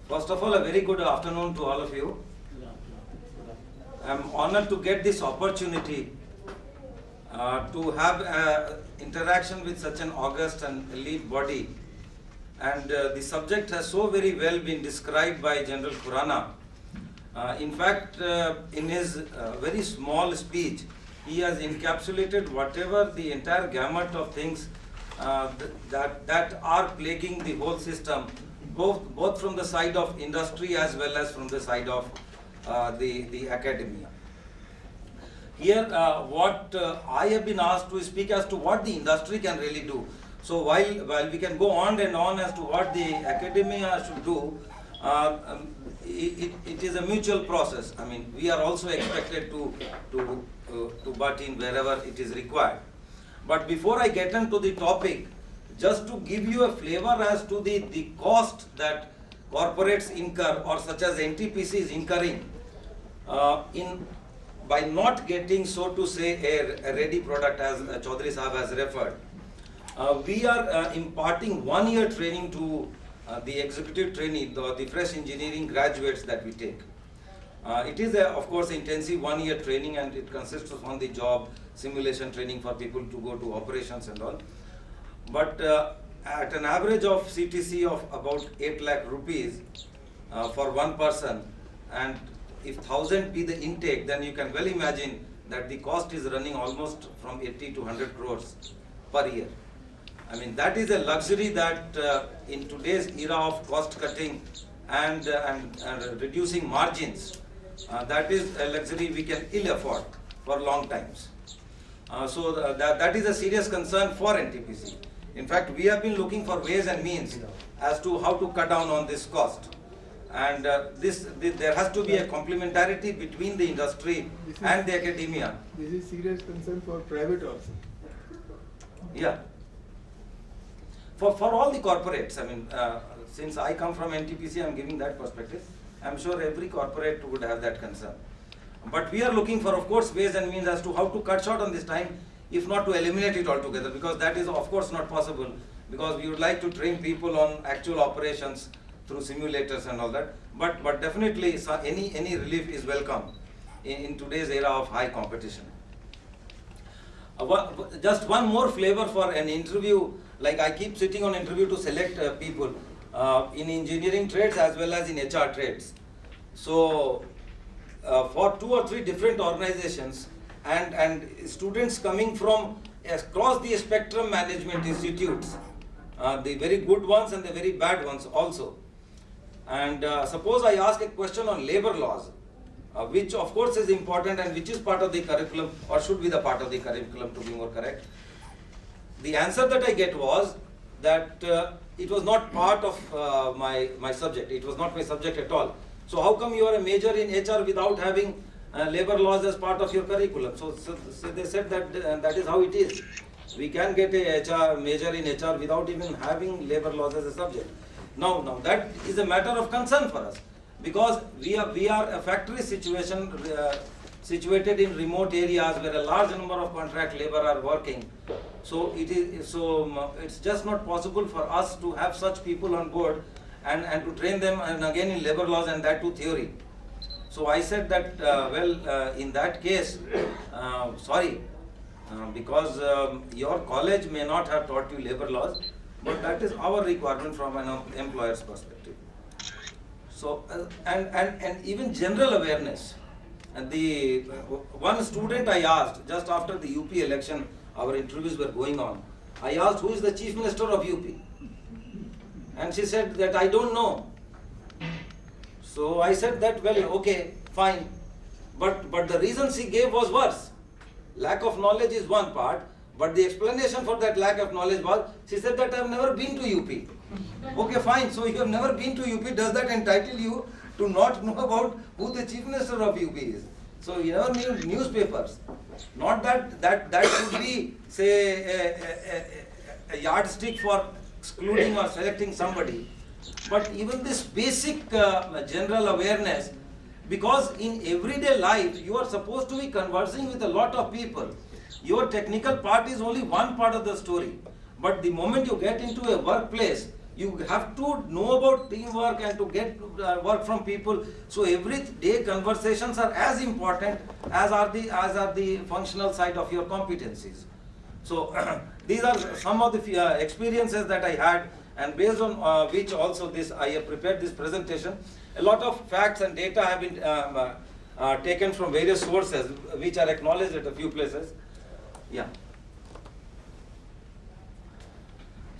First of all, a very good afternoon to all of you. I'm honored to get this opportunity to have interaction with such an august and elite body. And the subject has so very well been described by General Khurana. In fact, in his very small speech, he has encapsulated whatever the entire gamut of things that are plaguing the whole system, both from the side of industry as well as from the side of the academia. Here, what I have been asked to speak as to what the industry can really do. So while we can go on and on as to what the academia should do, it is a mutual process. I mean, we are also expected to butt in wherever it is required. But before I get into the topic, just to give you a flavor as to the cost that corporates incur, or such as NTPC is incurring by not getting, so to say, a ready product, as Chaudhary Sahab has referred. We are imparting 1 year training to the executive trainee, the fresh engineering graduates that we take. It is, of course, intensive 1 year training, and it consists of on-the-job simulation training for people to go to operations and all. But at an average of CTC of about 8 lakh rupees for one person, and if 1,000 be the intake, then you can well imagine that the cost is running almost from 80 to 100 crores per year. I mean, that is a luxury that in today's era of cost cutting and reducing margins, that is a luxury we can ill afford for long times. So that is a serious concern for NTPC. In fact, we have been looking for ways and means as to how to cut down on this cost. And there has to be a complementarity between the industry and the academia. This is serious concern for private also. Yeah. For all the corporates, I mean, since I come from NTPC, I'm giving that perspective. I'm sure every corporate would have that concern. But we are looking for, of course, ways and means as to how to cut short on this time, if not to eliminate it altogether, because that is, of course, not possible, because we would like to train people on actual operations through simulators and all that. But definitely, any relief is welcome in today's era of high competition. Just one more flavor for an interview. Like, I keep sitting on interview to select people in engineering trades as well as in HR trades. So for 2 or 3 different organizations and students coming from across the spectrum management institutes, the very good ones and the very bad ones also. And suppose I ask a question on labor laws, which of course is important and which is part of the curriculum, or should be the part of the curriculum to be more correct. The answer that I get was that it was not part of my subject. It was not my subject at all. So how come you are a major in HR without having labor laws as part of your curriculum? So they said that that is how it is. We can get a major in HR without even having labor laws as a subject. Now that is a matter of concern for us, because we are a factory situation situated in remote areas where a large number of contract labor are working. So it's just not possible for us to have such people on board and to train them, and again in labor laws, and that too theory. So I said that in that case, sorry, because your college may not have taught you labor laws, but that is our requirement from an employer's perspective. So and even general awareness. And the one student I asked just after the UP election, our interviews were going on. I asked, who is the chief minister of UP? And she said that I don't know. So I said that, well, okay, fine. But the reason she gave was worse. Lack of knowledge is one part, but the explanation for that lack of knowledge was, she said that I have never been to UP. Okay, fine. So you have never been to UP. Does that entitle you to not know about who the chief minister of UP is? So you never knew newspapers. Not that should be, say, a yardstick for excluding or selecting somebody. But even this basic general awareness, because in everyday life you are supposed to be conversing with a lot of people. Your technical part is only one part of the story. But the moment you get into a workplace, You have to know about teamwork and to get work from people. So everyday conversations are as important as are the functional side of your competencies. So these are some of the experiences that I had, and based on which also I have prepared this presentation. A lot of facts and data have been taken from various sources, which are acknowledged at a few places. Yeah.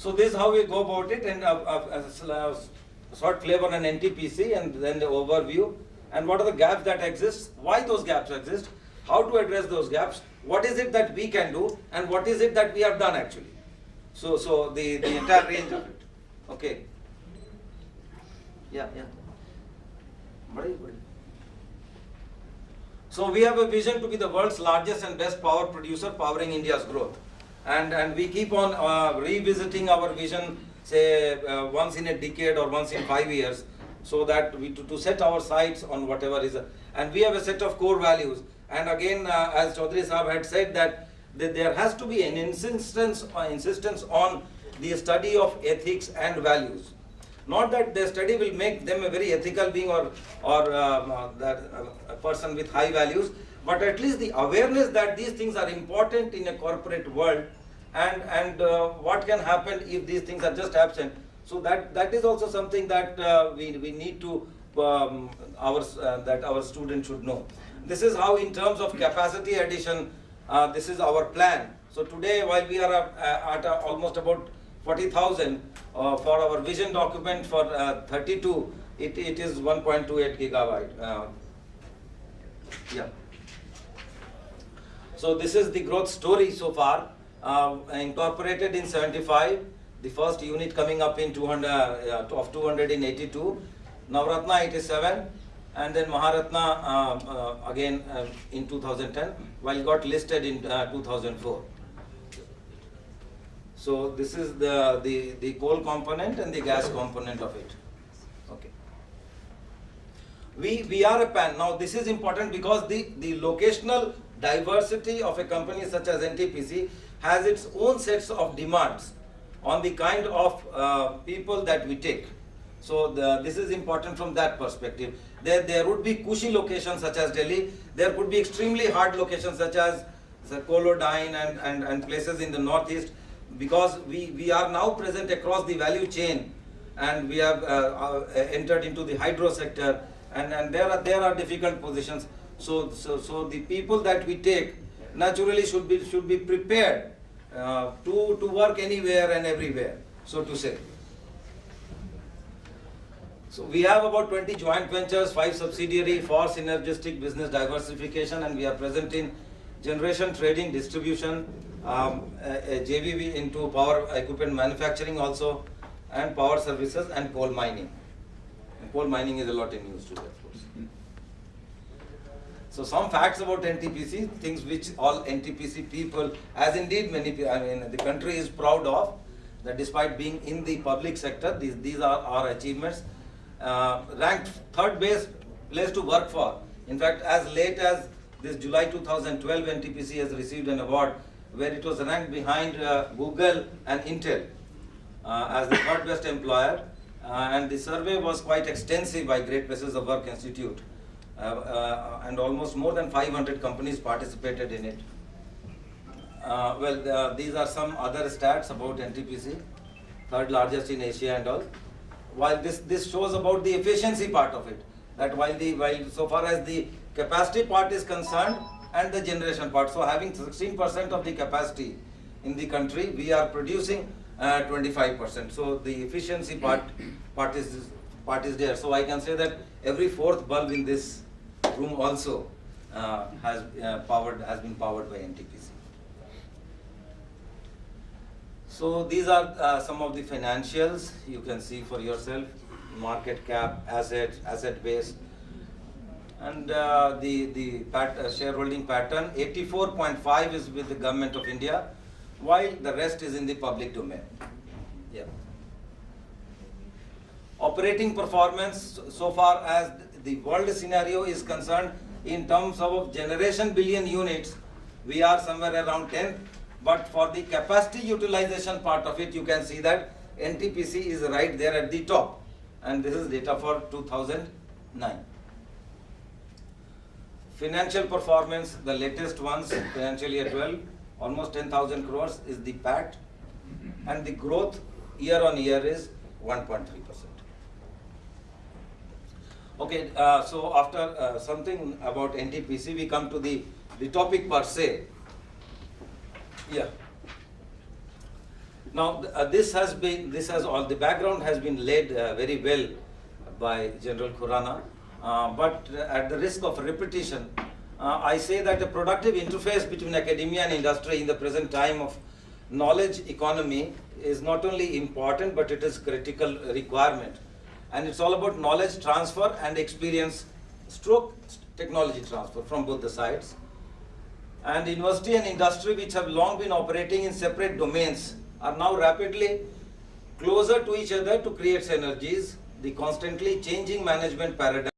So this is how we go about it, and short flavor on NTPC, and then the overview, and what are the gaps that exist, why those gaps exist, how to address those gaps, what is it that we can do, and what is it that we have done actually. So the entire range of it. Okay. Yeah. So we have a vision to be the world's largest and best power producer, powering India's growth. And we keep on revisiting our vision, say once in a decade or once in 5 years, so that we to set our sights on whatever is. And we have a set of core values. And again, as Chaudhary Sahab had said, that there has to be an insistence on the study of ethics and values. Not that the study will make them a very ethical being or a person with high values, but at least the awareness that these things are important in a corporate world, and what can happen if these things are just absent. So that is also something that we need to that our students should know. This is how, in terms of capacity addition, this is our plan. So today, while we are at almost about 40,000 for our vision document for 32, it is 1.28 gigabyte. Yeah. So this is the growth story so far. Incorporated in 75, the first unit coming up in 200 in 82, Navratna 87, and then Maharatna again in 2010, while got listed in 2004. So this is the coal component and the gas component of it. Okay. We are a pan. Now this is important because the locational diversity of a company such as NTPC has its own sets of demands on the kind of people that we take. So this is important from that perspective. There would be cushy locations such as Delhi. There could be extremely hard locations such as Colodine and places in the northeast, because we are now present across the value chain, and we have entered into the hydro sector, and there are difficult positions. So the people that we take naturally should be prepared to work anywhere and everywhere, so to say. So we have about 20 joint ventures, 5 subsidiary for synergistic business diversification, and we are present in generation, trading, distribution, a JVV into power equipment manufacturing also, and power services and coal mining. And coal mining is a lot in news today, of course. So some facts about NTPC, things which all NTPC people, as indeed many people, I mean, the country is proud of, that despite being in the public sector, these are our achievements. Ranked third best place to work for. In fact, as late as this July 2012, NTPC has received an award where it was ranked behind Google and Intel as the third best employer. And the survey was quite extensive by Great Places of Work Institute. And almost more than 500 companies participated in it. These are some other stats about NTPC, third largest in Asia and all. While this shows about the efficiency part of it, that while so far as the capacity part is concerned and the generation part, so having 16% of the capacity in the country, we are producing 25%. So the efficiency part is there. So I can say that every fourth bulb in this room also has been powered by NTPC. So these are some of the financials you can see for yourself: market cap, asset base, and the shareholding pattern. 84.5 is with the government of India, while the rest is in the public domain. Yeah. Operating performance, so far as the world scenario is concerned, in terms of generation billion units, we are somewhere around 10th. But for the capacity utilization part of it, you can see that NTPC is right there at the top, and this is data for 2009. Financial performance, the latest ones, financial year 12, almost 10,000 crores is the PAT, and the growth year on year is 1.3%. Okay, so after something about NTPC, we come to the topic per se. Yeah. Now, the background has been laid very well by General Khurana, but at the risk of repetition, I say that a productive interface between academia and industry in the present time of knowledge economy is not only important, but it is critical requirement. And it's all about knowledge transfer and experience stroke technology transfer from both the sides. And university and industry, which have long been operating in separate domains, are now rapidly closer to each other to create synergies. The constantly changing management paradigm